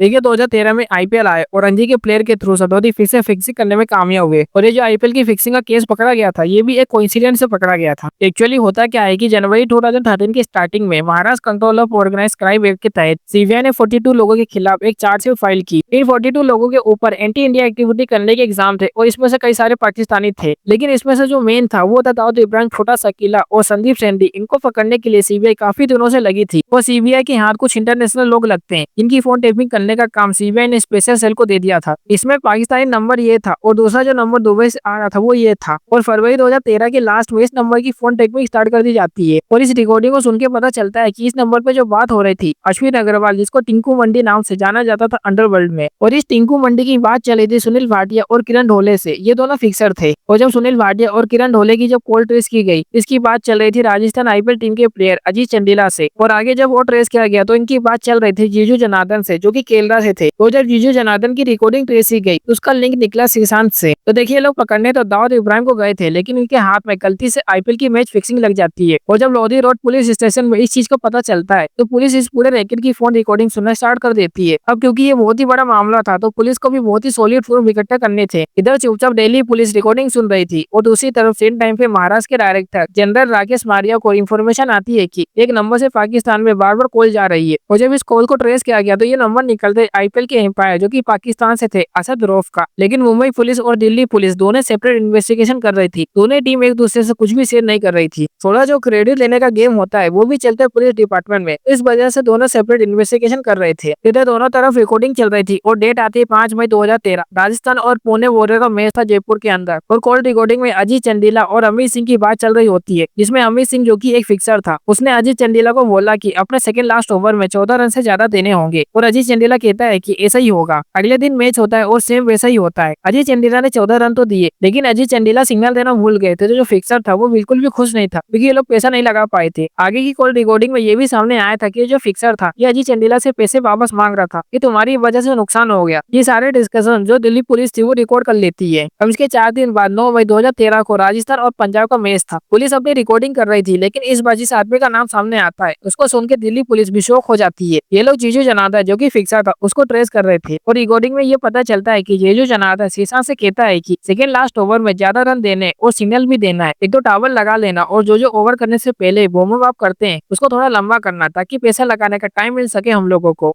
देखिए 2013 में आईपीएल आए और रणजी के प्लेयर के थ्रू सदोदी फिर से फिक्सिंग करने में कामयाब हुए और ये जो आईपीएल की फिक्सिंग का केस पकड़ा गया था ये भी एक कोइंसिडेंस से पकड़ा गया था। एक्चुअली होता क्या है कि जनवरी 2013 की स्टार्टिंग में Maharashtra control of organise crime act के तहत सीबीआई ने 42 लोगों के खिलाफ एक चार्जशीट फाइल की। इन 42 लोगों के ऊपर एंटी इंडिया एक्टिविटी करने के एग्जाम थे और इसमें से कई सारे पाकिस्तानी थे, लेकिन इसमें से जो मेन था वो था दाऊद इब्राहिम, छोटा शकीला और संदीप सेंडी। इनको पकड़ने के लिए सीबीआई काफी दिनों से लगी थी और सीबीआई के हाथ कुछ इंटरनेशनल लोग लगते हैं। इनकी फोन टेपिंग करने का काम सीबीआई ने स्पेशल सेल को दे दिया था। इसमें पाकिस्तानी नंबर ये था और दूसरा जो नंबर दुबई से आ रहा था वो ये था और फरवरी 2013 के लास्ट में इस नंबर की फोन टेपिंग स्टार्ट कर दी जाती है और इस रिकॉर्डिंग को सुन के पता चलता है कि इस नंबर पे जो बात हो रही थी अश्विन अग्रवाल, जिसको टिंकू मंडी नाम से जाना जाता था अंडरवर्ल्ड में, और इस टिंकू मंडी की बात चली थी सुनील भाटिया और किरण ढोले से। ये दोनों फिक्सर थे और जब सुनील भाटिया और किरण ढोले की जब कॉल ट्रेस की गई, इसकी बात चल रही थी राजस्थान आईपीएल टीम के प्लेयर अजीत चंडीला से, और आगे जब वो ट्रेस किया गया तो इनकी बात चल रही थी जीजू जनार्दन से जो कि केरला से थे। तो जब जीजू जनार्दन की रिकॉर्डिंग ट्रेस की गई उसका लिंक निकला श्रीशांत से। तो देखिए लोग पकड़ने तो दाऊद इब्राहिम को गए थे, लेकिन इनके हाथ में गलती से आईपीएल की मैच फिक्सिंग लग जाती है और जब लोधी रोड पुलिस स्टेशन में इस चीज को पता चलता है तो पुलिस इस पूरे रैकेट की फोन रिकॉर्डिंग सुनना स्टार्ट कर देती है। अब क्योंकि ये बहुत ही बड़ा मामला था तो पुलिस को भी बहुत ही सॉलिड प्रूफ इकट्ठा करने थे। इधर चुपचाप दिल्ली पुलिस रिकॉर्डिंग सुन रही थी और दूसरी तरफ सेम टाइम पे महाराष्ट्र के डायरेक्टर जनरल राकेश मारिया को इन्फॉर्मेशन आती है कि एक नंबर से पाकिस्तान में बार बार कॉल जा रही है और जब इस कॉल को ट्रेस किया गया तो ये नंबर निकलते आईपीएल के एम्पायर जो कि पाकिस्तान से थे असद रौफ का। लेकिन मुंबई पुलिस और दिल्ली पुलिस दोनों सेपरेट इन्वेस्टिगेशन कर रही थी, दोनों टीम एक दूसरे से कुछ भी शेयर नहीं कर रही थी। थोड़ा जो क्रेडिट लेने का गेम होता है वो भी चलता है पुलिस डिपार्टमेंट में, इस वजह से दोनों सेपरेट इन्वेस्टिगेशन कर रहे थे। इधर दोनों तरफ रिकॉर्डिंग चल रही थी और डेट आती है 5 मई 2013। राजस्थान और पुणे वॉरियर का मैच था जयपुर के अंदर और कॉल रिकॉर्डिंग में अजीत चंडीला और अमित सिंह की बात चल रही होती है, जिसमें अमित सिंह जो कि एक फिक्सर था उसने अजीत चंडीला को बोला कि अपने सेकंड लास्ट ओवर में 14 रन से ज्यादा देने होंगे और अजीत चंडीला कहता है कि ऐसा ही होगा। अगले दिन मैच होता है और सेम वैसा ही होता है। अजीत चंडीला ने 14 रन तो दिए, लेकिन अजीत चंडीला सिग्नल देना भूल गए थे। तो जो फिक्सर था वो बिल्कुल भी खुश नहीं था क्योंकि ये लोग पैसा नहीं लगा पाए थे। आगे की कॉल रिकॉर्डिंग में ये भी सामने आया था कि जो फिक्सर था ये अजीत चंडीला से पैसे वापस मांग रहा था कि तुम्हारी वजह से नुकसान हो गया। ये सारे डिस्कशन जो दिल्ली पुलिस थी वो रिकॉर्ड कर लेती है। अब इसके 4 दिन बाद 9 मई 2013 को राजस्थान और पंजाब का मैच था। पुलिस अपनी रिकॉर्डिंग कर रही थी, लेकिन इस बार जिस आदमी का नाम सामने आता है उसको सुन के दिल्ली पुलिस भी शौक हो जाती है। ये लोग जीजू जनार्दन जो कि फिक्सर था उसको ट्रेस कर रहे थे और रिकॉर्डिंग में ये पता चलता है कि जीजू जनार्दन श्रीशांत से कहता है कि सेकेंड लास्ट ओवर में ज्यादा रन देने और सिग्नल भी देना है, एक तो टावल लगा लेना और जो ओवर करने से पहले वार्म अप करते हैं उसको थोड़ा लंबा करना ताकि पैसा लगाने का टाइम मिल सके हम लोगों को।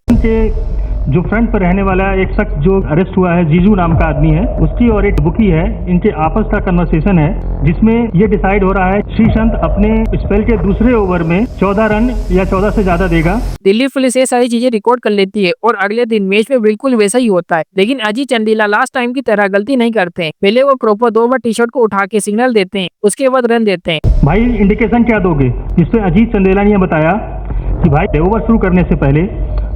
जो फ्रंट पर रहने वाला एक शख्स जो अरेस्ट हुआ है जीजू नाम का आदमी है, उसकी और एक बुकी है, इनके आपस का कन्वर्सेशन है जिसमें ये डिसाइड हो रहा है श्रीशांत अपने स्पेल के दूसरे ओवर में 14 रन या 14 से ज्यादा देगा। दिल्ली पुलिस ये सारी चीजें रिकॉर्ड कर लेती है और अगले दिन मैच में बिल्कुल वैसा ही होता है, लेकिन अजीत चंडीला लास्ट टाइम की तरह गलती नहीं करते हैं। पहले वो प्रॉपर 2 बार टी शर्ट को उठा के सिग्नल देते हैं, उसके बाद रन देते हैं। भाई इंडिकेशन क्या दोगे? जिसपे अजीत चंडीला ने बताया कि भाई ओवर शुरू करने से पहले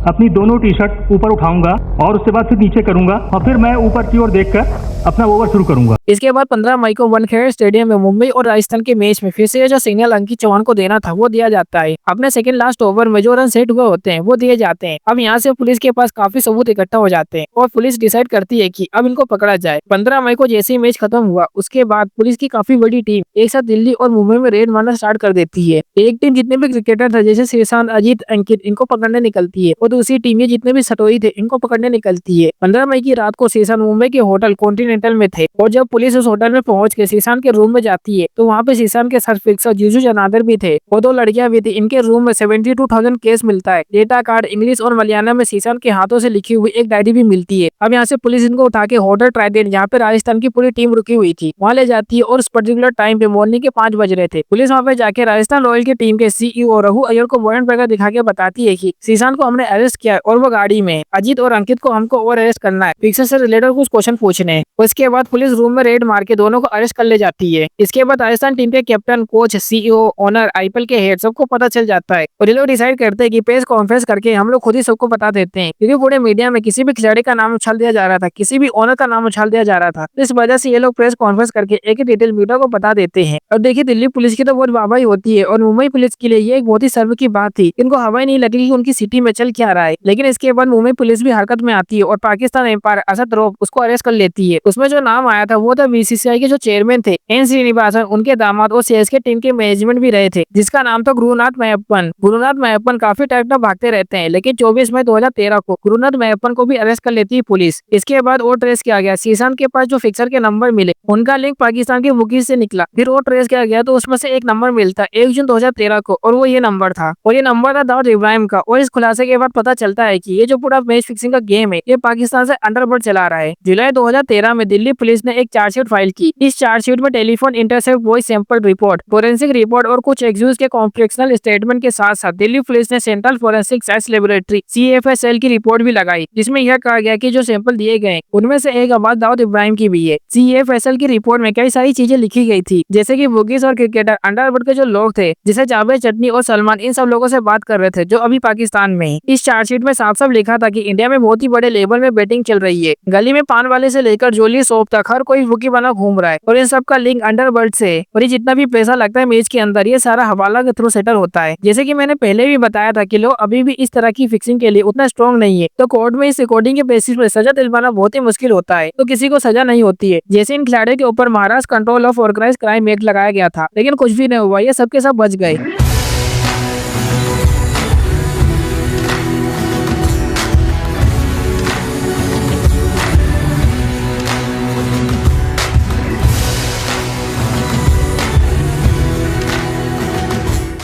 अपनी दोनों टी शर्ट ऊपर उठाऊंगा और उसके बाद फिर नीचे करूंगा और फिर मैं ऊपर की ओर देखकर अपना ओवर शुरू करूंगा। इसके बाद 15 मई को वानखेड़े स्टेडियम में मुंबई और राजस्थान के मैच में फिर से जो सिग्नल अंकित चौहान को देना था वो दिया जाता है। अपने सेकंड लास्ट ओवर में जो रन सेट हुए होते हैं वो दिए जाते हैं। अब यहाँ से पुलिस के पास काफी सबूत इकट्ठा हो जाते हैं और पुलिस डिसाइड करती है कि अब इनको पकड़ा जाए। 15 मई को जैसे ही मैच खत्म हुआ उसके बाद पुलिस की काफी बड़ी टीम एक साथ दिल्ली और मुंबई में रेड मारना स्टार्ट कर देती है। एक टीम जितने भी क्रिकेटर थे जैसे श्रीशांत, अजीत, अंकित इनको पकड़ने निकलती है और दूसरी टीम जितने भी सटोई थे इनको पकड़ने निकलती है। 15 मई की रात को श्रीशांत मुंबई के होटल कॉन्टिनेंटल में थे और जब पुलिस उस होटल में पहुंच के श्रीशांत के रूम में जाती है तो वहाँ पे श्रीशांत के साथ फिक्सर जीजू जनार्दन भी थे और 2 लड़कियां भी थी। इनके रूम में 72,000 केस मिलता है। डेटा कार्ड इंग्लिश और मलयालम में श्रीशांत के हाथों से लिखी हुई एक डायरी भी मिलती है। अब यहाँ से पुलिस इनको उठा के होटल ट्राइडेंट जहाँ पे राजस्थान की पूरी टीम रुकी हुई थी वहाँ ले जाती है और उस पर्टिकुलर टाइम पे मॉर्निंग के 5 बज रहे थे। पुलिस वहाँ पे जाके राजस्थान रॉयल की टीम के सीईओ रघु अय्यर को वारंट वगैरह दिखा के बताती है कि श्रीशांत को हमने अरेस्ट किया है और वो गाड़ी में अजीत और अंकित को हमको और अरेस्ट करना है, फिक्सर से रिलेटेड कुछ क्वेश्चन पूछने हैं। उसके बाद पुलिस रूम में रेड मार के दोनों को अरेस्ट कर ले जाती है। इसके बाद राजस्थान टीम के captain, coach, CEO, owner, IPL के हेड सबको पता चल जाता है और ये लोग डिसाइड करते हैं कि प्रेस कॉन्फ्रेंस करके हम लोग खुद ही सबको बता देते हैं, क्योंकि पूरे मीडिया में किसी भी खिलाड़ी का नाम उछाल दिया जा रहा था, किसी भी ओनर का नाम उछाल दिया जा रहा था। इस वजह से ये लोग प्रेस कॉन्फ्रेंस करके एक ही डिटेल मीडिया को बता देते हैं। और देखिए दिल्ली पुलिस की तो बहुत वाहवाही होती है और मुंबई पुलिस के लिए ये एक बहुत ही सर्व की बात थी। इनको हवा ही नहीं लगी कि उनकी सिटी में चल क्या रहा है। लेकिन इसके बाद मुंबई पुलिस भी हरकत में आती है और पाकिस्तान एम्पायर असद रौफ उसको अरेस्ट कर लेती है। उसमें जो नाम आया था वो था बीसीसीआई के जो चेयरमैन थे एन श्रीनिवासन, उनके दामाद और सीएसके टीम के मैनेजमेंट भी रहे थे, जिसका नाम था गुरुनाथ मैयप्पन। गुरुनाथ मैयप्पन काफी टाइम तक भागते रहते हैं, लेकिन 24 मई 2013 को गुरुनाथ मैयप्पन को भी अरेस्ट कर लेती है पुलिस। इसके बाद और ट्रेस किया गया, श्रीशांत के पास जो फिक्सर के नंबर मिले उनका लिंक पाकिस्तान के बुकीज से निकला। फिर और ट्रेस किया गया तो उसमें से एक नंबर मिलता 1 जून 2013 को, और वो ये नंबर था, और ये नंबर था दाऊद इब्राहिम का। और इस खुलासे के बाद पता चलता है कि ये जो पूरा मैच फिक्सिंग का गेम है ये पाकिस्तान से अंडरवर्ल्ड चला रहा है। जुलाई 2013 में दिल्ली पुलिस ने एक चार्जशीट फाइल की। इस चार्जशीट में telephone intercept voice sample report, forensic report और कुछ एक्यूज के कॉन्फ्रेक्शनल स्टेटमेंट के साथ साथ दिल्ली पुलिस ने central forensic science laboratory CFSL की रिपोर्ट भी लगाई, जिसमें यह कहा गया कि जो सैंपल दिए गए उनमें से एक आवाज दाऊद इब्राहिम की भी है। CFSL की रिपोर्ट में कई सारी चीजें लिखी गई थी, जैसे कि बुकीज और क्रिकेटर, अंडरवर्ल्ड के जो लोग थे जैसे जावेद चटनी और सलमान, इन सब लोगों से बात कर रहे थे जो अभी पाकिस्तान में है। इस चार्जशीट में साफ साफ लिखा था कि इंडिया में बहुत ही बड़े लेवल में बैटिंग चल रही है। गली में पान वाले से लेकर जोली शॉप तक हर कोई बुकी बना घूम रहा है, और इन सब का लिंक अंडरवर्ल्ड से है। और ये जितना भी पैसा लगता है मैच के अंदर ये सारा हवाला के थ्रू सेटल होता है। जैसे कि मैंने पहले भी बताया था कि लोग अभी भी इस तरह की फिक्सिंग के लिए उतना स्ट्रॉन्ग नहीं है, तो कोर्ट में इस रिकॉर्डिंग के बेसिस पर सजा दिलवाना बहुत ही मुश्किल होता है, तो किसी को सजा नहीं होती है। जैसे इन खिलाड़ियों के ऊपर Maharashtra control of organised crime act लगाया गया था, लेकिन कुछ भी नहीं हुआ, ये सबके सब बच गए।